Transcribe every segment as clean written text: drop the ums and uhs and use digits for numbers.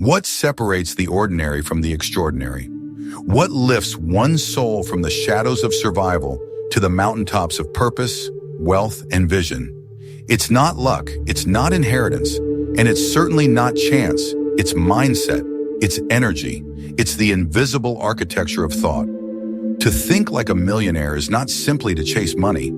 What separates the ordinary from the extraordinary? What lifts one soul from the shadows of survival to the mountaintops of purpose, wealth, and vision? It's not luck, it's not inheritance, and it's certainly not chance. It's mindset, it's energy, it's the invisible architecture of thought. To think like a millionaire is not simply to chase money.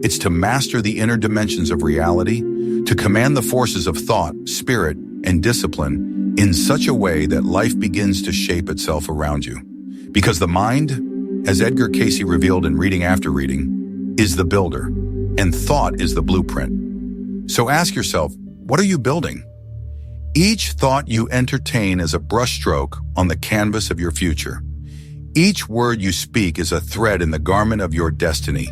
It's to master the inner dimensions of reality, to command the forces of thought, spirit, and discipline in such a way that life begins to shape itself around you. Because the mind, as Edgar Cayce revealed in Reading After Reading, is the builder, and thought is the blueprint. So ask yourself, what are you building? Each thought you entertain is a brushstroke on the canvas of your future. Each word you speak is a thread in the garment of your destiny,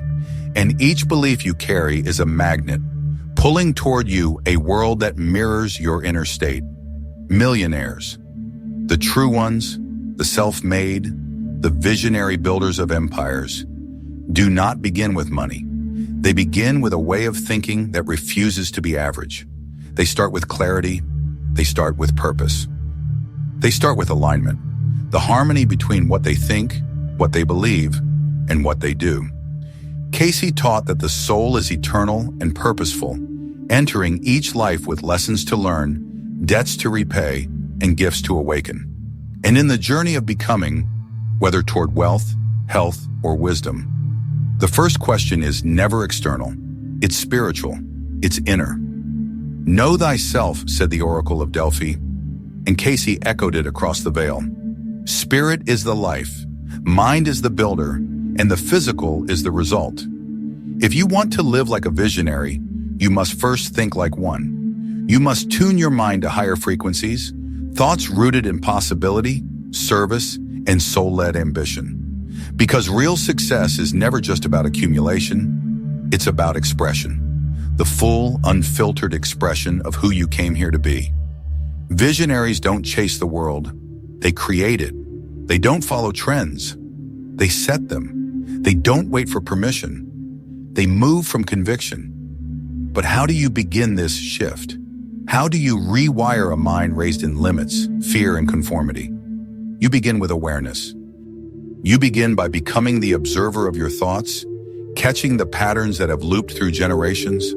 and each belief you carry is a magnet, pulling toward you a world that mirrors your inner state. Millionaires, the true ones, the self-made, the visionary builders of empires, do not begin with money. They begin with a way of thinking that refuses to be average. They start with clarity. They start with purpose. They start with alignment, the harmony between what they think, what they believe, and what they do. Cayce taught that the soul is eternal and purposeful, entering each life with lessons to learn, debts to repay, and gifts to awaken. And in the journey of becoming, whether toward wealth, health, or wisdom, the first question is never external. It's spiritual. It's inner. Know thyself, said the Oracle of Delphi, and Cayce echoed it across the veil. Spirit is the life, mind is the builder, and the physical is the result. If you want to live like a visionary, you must first think like one. You must tune your mind to higher frequencies, thoughts rooted in possibility, service, and soul-led ambition. Because real success is never just about accumulation, it's about expression. The full, unfiltered expression of who you came here to be. Visionaries don't chase the world, they create it. They don't follow trends, they set them. They don't wait for permission, they move from conviction. But how do you begin this shift? How do you rewire a mind raised in limits, fear, and conformity? You begin with awareness. You begin by becoming the observer of your thoughts, catching the patterns that have looped through generations,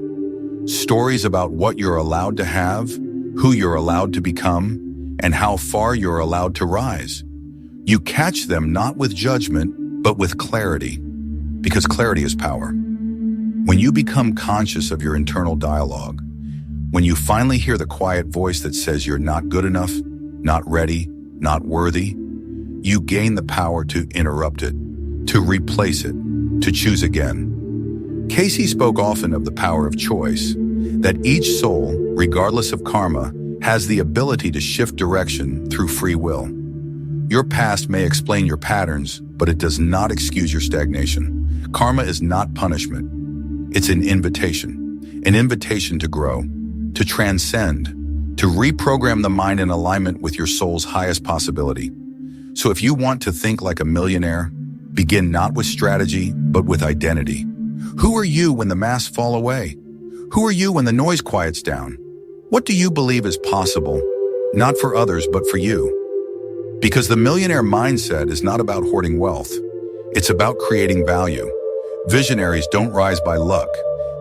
stories about what you're allowed to have, who you're allowed to become, and how far you're allowed to rise. You catch them not with judgment, but with clarity, because clarity is power. When you become conscious of your internal dialogue, when you finally hear the quiet voice that says you're not good enough, not ready, not worthy, you gain the power to interrupt it, to replace it, to choose again. Cayce spoke often of the power of choice, that each soul, regardless of karma, has the ability to shift direction through free will. Your past may explain your patterns, but it does not excuse your stagnation. Karma is not punishment. It's an invitation to grow, to transcend, to reprogram the mind in alignment with your soul's highest possibility. So if you want to think like a millionaire, begin not with strategy, but with identity. Who are you when the masks fall away? Who are you when the noise quiets down? What do you believe is possible, not for others, but for you? Because the millionaire mindset is not about hoarding wealth. It's about creating value. Visionaries don't rise by luck.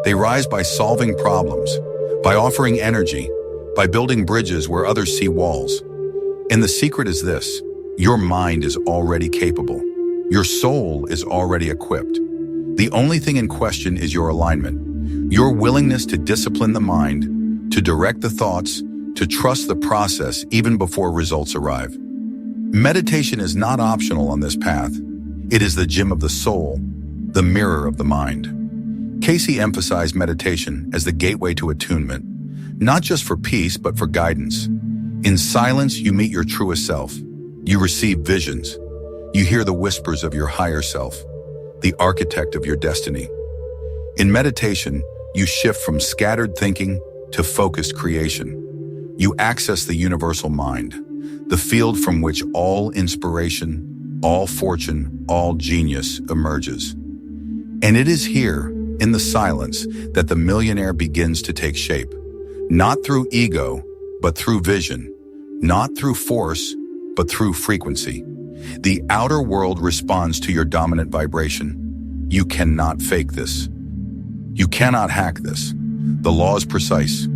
They rise by solving problems, by offering energy, by building bridges where others see walls. And the secret is this: your mind is already capable. Your soul is already equipped. The only thing in question is your alignment, your willingness to discipline the mind, to direct the thoughts, to trust the process even before results arrive. Meditation is not optional on this path. It is the gym of the soul, the mirror of the mind. Cayce emphasized meditation as the gateway to attunement, not just for peace, but for guidance. In silence, you meet your truest self. You receive visions. You hear the whispers of your higher self, the architect of your destiny. In meditation, you shift from scattered thinking to focused creation. You access the universal mind, the field from which all inspiration, all fortune, all genius emerges. And it is here, in the silence, that the millionaire begins to take shape, not through ego, but through vision, not through force, but through frequency. The outer world responds to your dominant vibration. You cannot fake this. You cannot hack this. The law is precise.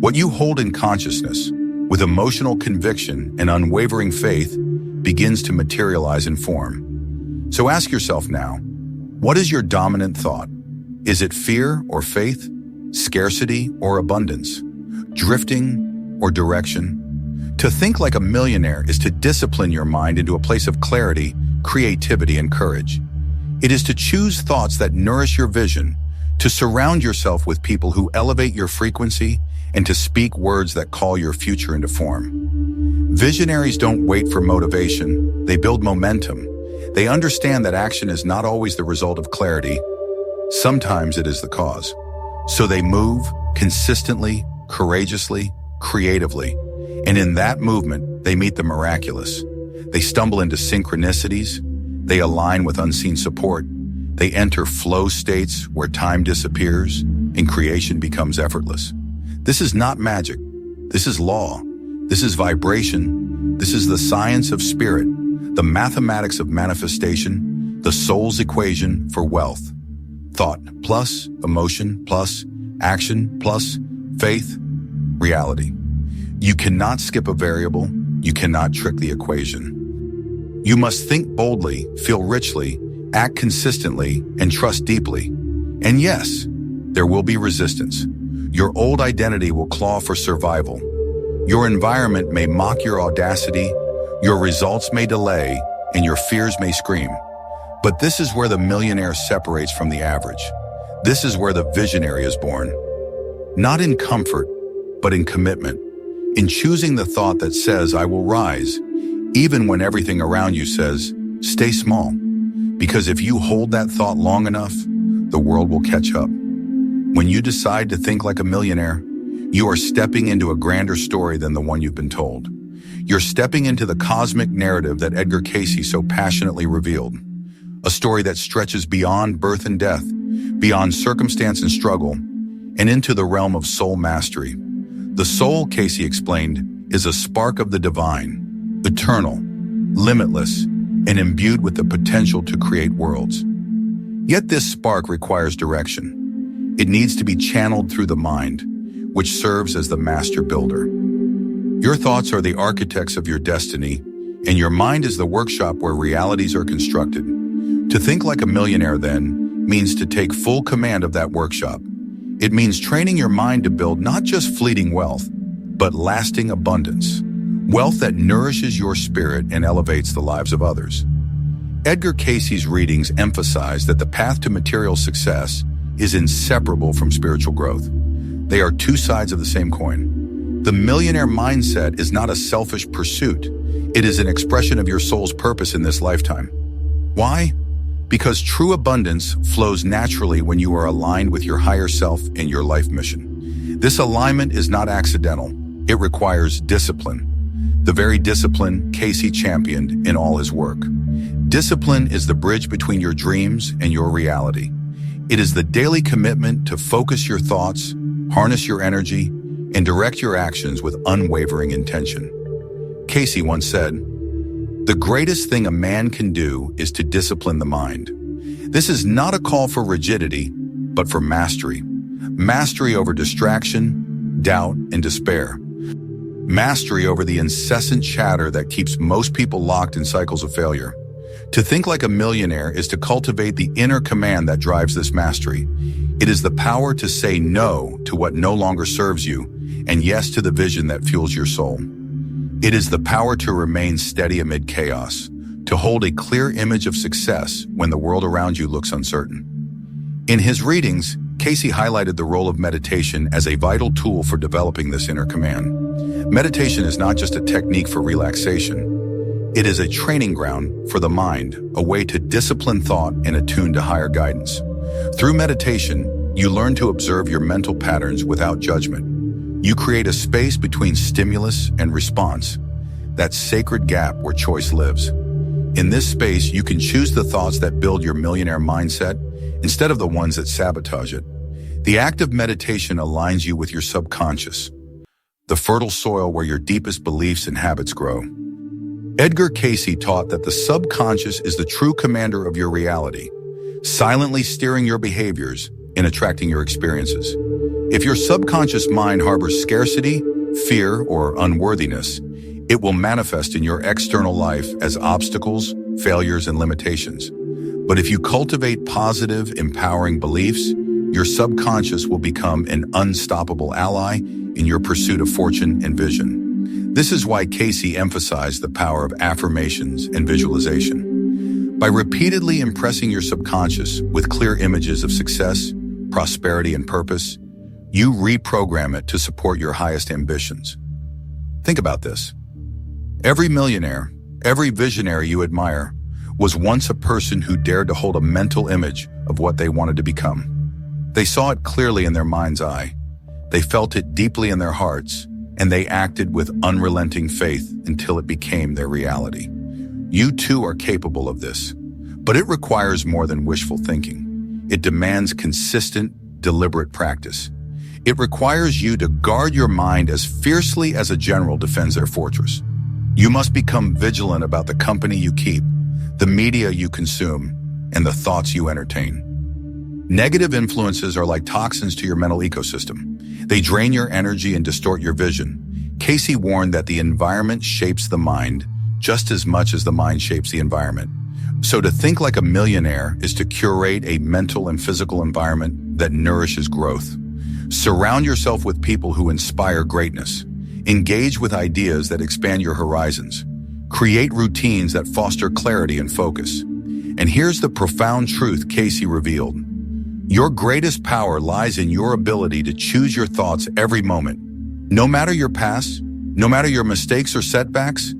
What you hold in consciousness, with emotional conviction and unwavering faith, begins to materialize in form. So ask yourself now, what is your dominant thought? Is it fear or faith, scarcity or abundance, drifting or direction? To think like a millionaire is to discipline your mind into a place of clarity, creativity, and courage. It is to choose thoughts that nourish your vision, to surround yourself with people who elevate your frequency, and to speak words that call your future into form. Visionaries don't wait for motivation, they build momentum. They understand that action is not always the result of clarity. Sometimes it is the cause. So they move consistently, courageously, creatively. And in that movement, they meet the miraculous. They stumble into synchronicities. They align with unseen support. They enter flow states where time disappears and creation becomes effortless. This is not magic. This is law. This is vibration. This is the science of spirit, the mathematics of manifestation, the soul's equation for wealth. Thought plus emotion plus action plus faith, reality. You cannot skip a variable. You cannot trick the equation. You must think boldly, feel richly, act consistently, and trust deeply. And yes, there will be resistance. Your old identity will claw for survival. Your environment may mock your audacity, your results may delay, and your fears may scream. But this is where the millionaire separates from the average. This is where the visionary is born. Not in comfort, but in commitment. In choosing the thought that says, I will rise, even when everything around you says, stay small. Because if you hold that thought long enough, the world will catch up. When you decide to think like a millionaire, you are stepping into a grander story than the one you've been told. You're stepping into the cosmic narrative that Edgar Cayce so passionately revealed. A story that stretches beyond birth and death, beyond circumstance and struggle, and into the realm of soul mastery. The soul, Cayce explained, is a spark of the divine, eternal, limitless, and imbued with the potential to create worlds. Yet this spark requires direction. It needs to be channeled through the mind, which serves as the master builder. Your thoughts are the architects of your destiny, and your mind is the workshop where realities are constructed. To think like a millionaire, then, means to take full command of that workshop. It means training your mind to build not just fleeting wealth, but lasting abundance. Wealth that nourishes your spirit and elevates the lives of others. Edgar Cayce's readings emphasize that the path to material success is inseparable from spiritual growth. They are two sides of the same coin. The millionaire mindset is not a selfish pursuit. It is an expression of your soul's purpose in this lifetime. Why? Because true abundance flows naturally when you are aligned with your higher self and your life mission. This alignment is not accidental. It requires discipline. The very discipline Cayce championed in all his work. Discipline is the bridge between your dreams and your reality. It is the daily commitment to focus your thoughts, harness your energy, and direct your actions with unwavering intention. Cayce once said, "The greatest thing a man can do is to discipline the mind." This is not a call for rigidity, but for mastery. Mastery over distraction, doubt, and despair. Mastery over the incessant chatter that keeps most people locked in cycles of failure. To think like a millionaire is to cultivate the inner command that drives this mastery. It is the power to say no to what no longer serves you and yes to the vision that fuels your soul. It is the power to remain steady amid chaos, to hold a clear image of success when the world around you looks uncertain. In his readings, Cayce highlighted the role of meditation as a vital tool for developing this inner command. Meditation is not just a technique for relaxation. It is a training ground for the mind, a way to discipline thought and attune to higher guidance. Through meditation, you learn to observe your mental patterns without judgment. You create a space between stimulus and response, that sacred gap where choice lives. In this space, you can choose the thoughts that build your millionaire mindset instead of the ones that sabotage it. The act of meditation aligns you with your subconscious, the fertile soil where your deepest beliefs and habits grow. Edgar Cayce taught that the subconscious is the true commander of your reality, silently steering your behaviors and attracting your experiences. If your subconscious mind harbors scarcity, fear, or unworthiness, it will manifest in your external life as obstacles, failures, and limitations. But if you cultivate positive, empowering beliefs, your subconscious will become an unstoppable ally in your pursuit of fortune and vision. This is why Cayce emphasized the power of affirmations and visualization. By repeatedly impressing your subconscious with clear images of success, prosperity, and purpose, you reprogram it to support your highest ambitions. Think about this. Every millionaire, every visionary you admire, was once a person who dared to hold a mental image of what they wanted to become. They saw it clearly in their mind's eye. They felt it deeply in their hearts, and they acted with unrelenting faith until it became their reality. You too are capable of this, but it requires more than wishful thinking. It demands consistent, deliberate practice. It requires you to guard your mind as fiercely as a general defends their fortress. You must become vigilant about the company you keep, the media you consume, and the thoughts you entertain. Negative influences are like toxins to your mental ecosystem. They drain your energy and distort your vision. Cayce warned that the environment shapes the mind just as much as the mind shapes the environment. So to think like a millionaire is to curate a mental and physical environment that nourishes growth. Surround yourself with people who inspire greatness. Engage with ideas that expand your horizons. Create routines that foster clarity and focus. And here's the profound truth Cayce revealed. Your greatest power lies in your ability to choose your thoughts every moment. No matter your past, no matter your mistakes or setbacks,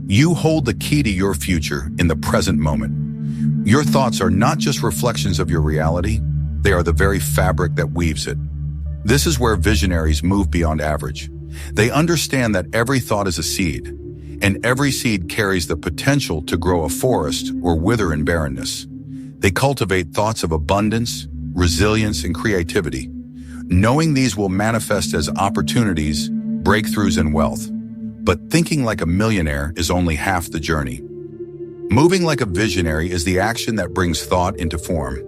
you hold the key to your future in the present moment. Your thoughts are not just reflections of your reality, they are the very fabric that weaves it. This is where visionaries move beyond average. They understand that every thought is a seed, and every seed carries the potential to grow a forest or wither in barrenness. They cultivate thoughts of abundance, resilience, and creativity, knowing these will manifest as opportunities, breakthroughs, and wealth. But thinking like a millionaire is only half the journey. Moving like a visionary is the action that brings thought into form.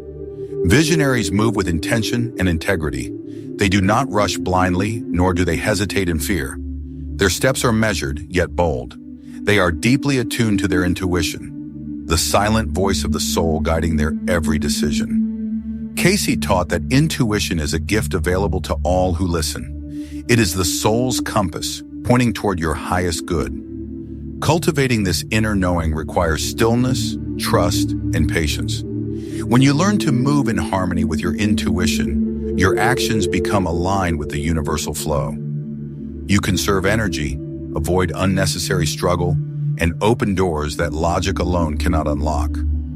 Visionaries move with intention and integrity. They do not rush blindly, nor do they hesitate in fear. Their steps are measured, yet bold. They are deeply attuned to their intuition, the silent voice of the soul guiding their every decision. Cayce taught that intuition is a gift available to all who listen. It is the soul's compass, pointing toward your highest good. Cultivating this inner knowing requires stillness, trust, and patience. When you learn to move in harmony with your intuition, your actions become aligned with the universal flow. You conserve energy, avoid unnecessary struggle, and open doors that logic alone cannot unlock.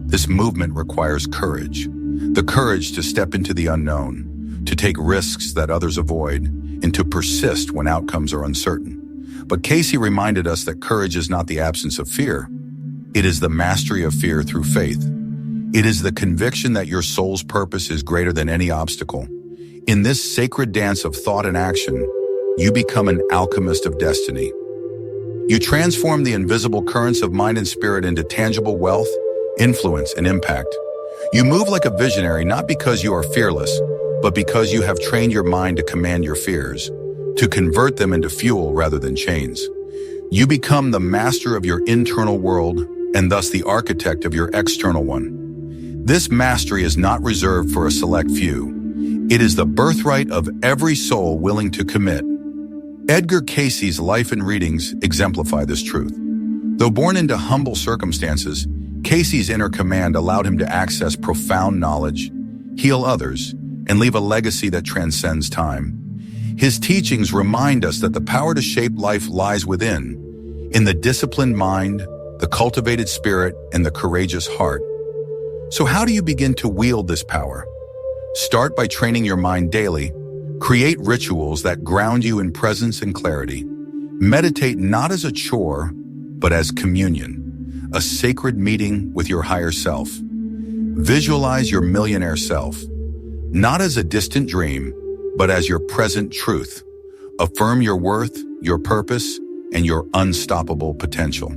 This movement requires courage. The courage to step into the unknown, to take risks that others avoid, and to persist when outcomes are uncertain. But Cayce reminded us that courage is not the absence of fear. It is the mastery of fear through faith. It is the conviction that your soul's purpose is greater than any obstacle. In this sacred dance of thought and action, you become an alchemist of destiny. You transform the invisible currents of mind and spirit into tangible wealth, influence, and impact. You move like a visionary not because you are fearless, but because you have trained your mind to command your fears, to convert them into fuel rather than chains. You become the master of your internal world and thus the architect of your external one. This mastery is not reserved for a select few. It is the birthright of every soul willing to commit. Edgar Cayce's life and readings exemplify this truth. Though born into humble circumstances, Cayce's inner command allowed him to access profound knowledge, heal others, and leave a legacy that transcends time. His teachings remind us that the power to shape life lies within, in the disciplined mind, the cultivated spirit, and the courageous heart. So how do you begin to wield this power? Start by training your mind daily. Create rituals that ground you in presence and clarity. Meditate not as a chore, but as communion, a sacred meeting with your higher self. Visualize your millionaire self, not as a distant dream, but as your present truth. Affirm your worth, your purpose, and your unstoppable potential.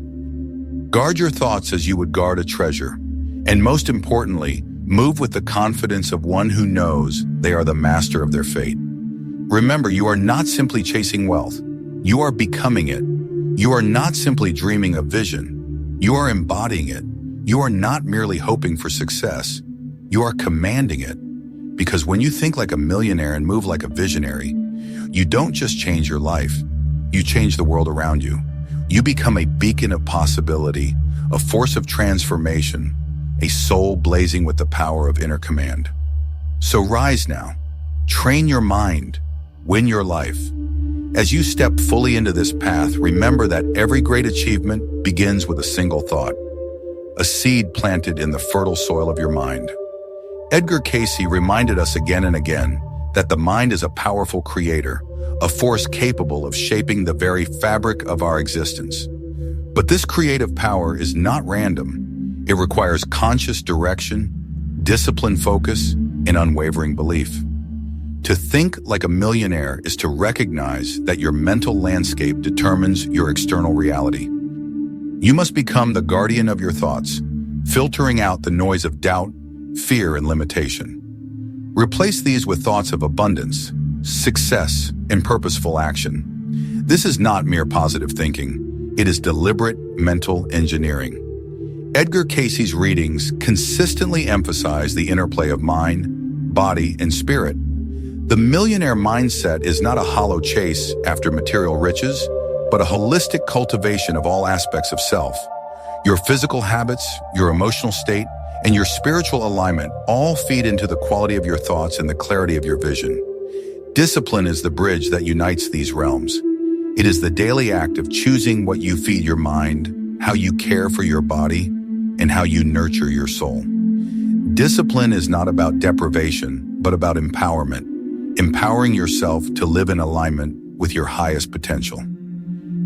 Guard your thoughts as you would guard a treasure, and most importantly, move with the confidence of one who knows they are the master of their fate. Remember, you are not simply chasing wealth. You are becoming it. You are not simply dreaming a vision. You are embodying it. You are not merely hoping for success. You are commanding it. Because when you think like a millionaire and move like a visionary, you don't just change your life. You change the world around you. You become a beacon of possibility, a force of transformation, a soul blazing with the power of inner command. So rise now. Train your mind. Win your life. As you step fully into this path, remember that every great achievement begins with a single thought, a seed planted in the fertile soil of your mind. Edgar Cayce reminded us again and again that the mind is a powerful creator, a force capable of shaping the very fabric of our existence. But this creative power is not random. It requires conscious direction, disciplined focus, and unwavering belief. To think like a millionaire is to recognize that your mental landscape determines your external reality. You must become the guardian of your thoughts, filtering out the noise of doubt, fear, and limitation. Replace these with thoughts of abundance, success, and purposeful action. This is not mere positive thinking. It is deliberate mental engineering. Edgar Cayce's readings consistently emphasize the interplay of mind, body, and spirit. The millionaire mindset is not a hollow chase after material riches, but a holistic cultivation of all aspects of self. Your physical habits, your emotional state, and your spiritual alignment all feed into the quality of your thoughts and the clarity of your vision. Discipline is the bridge that unites these realms. It is the daily act of choosing what you feed your mind, how you care for your body, and how you nurture your soul. Discipline is not about deprivation, but about empowerment, empowering yourself to live in alignment with your highest potential.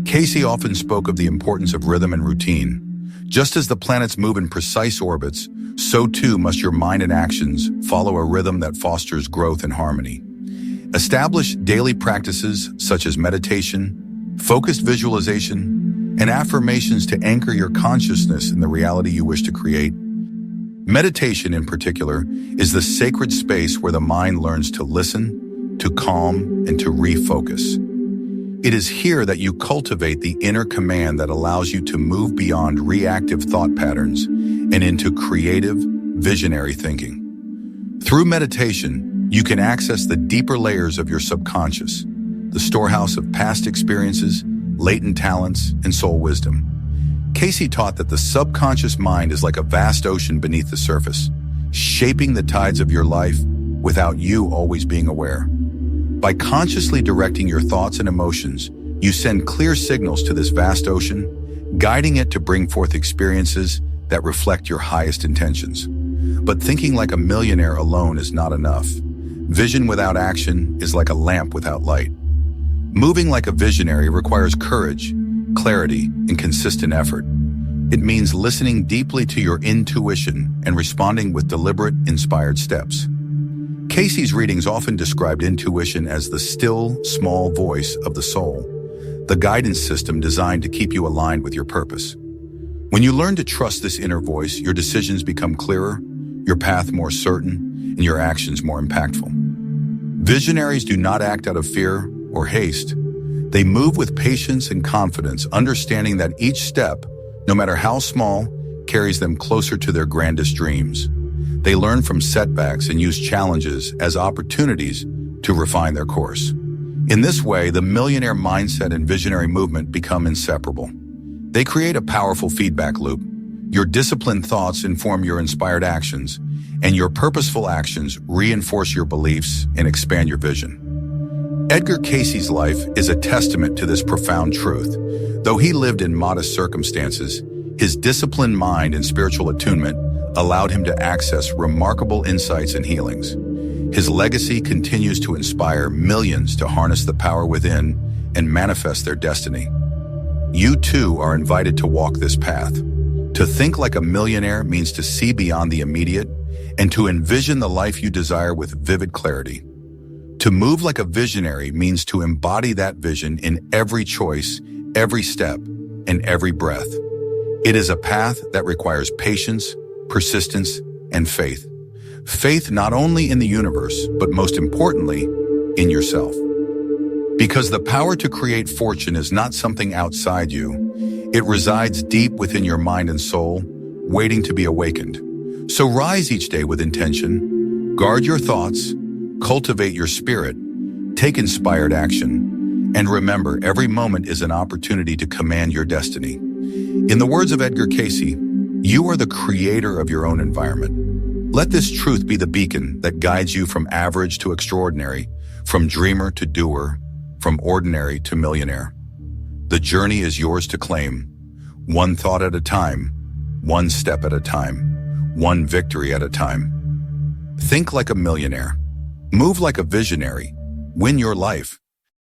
Cayce often spoke of the importance of rhythm and routine. Just as the planets move in precise orbits, so too must your mind and actions follow a rhythm that fosters growth and harmony. Establish daily practices such as meditation, focused visualization, and affirmations to anchor your consciousness in the reality you wish to create. Meditation, in particular, is the sacred space where the mind learns to listen, to calm, and to refocus. It is here that you cultivate the inner command that allows you to move beyond reactive thought patterns and into creative, visionary thinking. Through meditation, you can access the deeper layers of your subconscious, the storehouse of past experiences, latent talents, and soul wisdom. Cayce taught that the subconscious mind is like a vast ocean beneath the surface, shaping the tides of your life without you always being aware. By consciously directing your thoughts and emotions, you send clear signals to this vast ocean, guiding it to bring forth experiences that reflect your highest intentions. But thinking like a millionaire alone is not enough. Vision without action is like a lamp without light. Moving like a visionary requires courage, clarity, and consistent effort. It means listening deeply to your intuition and responding with deliberate, inspired steps. Cayce's readings often described intuition as the still, small voice of the soul, the guidance system designed to keep you aligned with your purpose. When you learn to trust this inner voice, your decisions become clearer, your path more certain, and your actions more impactful. Visionaries do not act out of fear or haste. They move with patience and confidence, understanding that each step, no matter how small, carries them closer to their grandest dreams. They learn from setbacks and use challenges as opportunities to refine their course. In this way, the millionaire mindset and visionary movement become inseparable. They create a powerful feedback loop. Your disciplined thoughts inform your inspired actions, and your purposeful actions reinforce your beliefs and expand your vision. Edgar Cayce's life is a testament to this profound truth. Though he lived in modest circumstances, his disciplined mind and spiritual attunement allowed him to access remarkable insights and healings. His legacy continues to inspire millions to harness the power within and manifest their destiny. You too are invited to walk this path. To think like a millionaire means to see beyond the immediate and to envision the life you desire with vivid clarity. To move like a visionary means to embody that vision in every choice, every step, and every breath. It is a path that requires patience, persistence, and faith. Faith not only in the universe, but most importantly, in yourself. Because the power to create fortune is not something outside you. It resides deep within your mind and soul, waiting to be awakened. So rise each day with intention, guard your thoughts, cultivate your spirit, take inspired action, and remember, every moment is an opportunity to command your destiny. In the words of Edgar Cayce, you are the creator of your own environment. Let this truth be the beacon that guides you from average to extraordinary, from dreamer to doer, from ordinary to millionaire. The journey is yours to claim, one thought at a time, one step at a time, one victory at a time. Think like a millionaire. Move like a visionary. Win your life.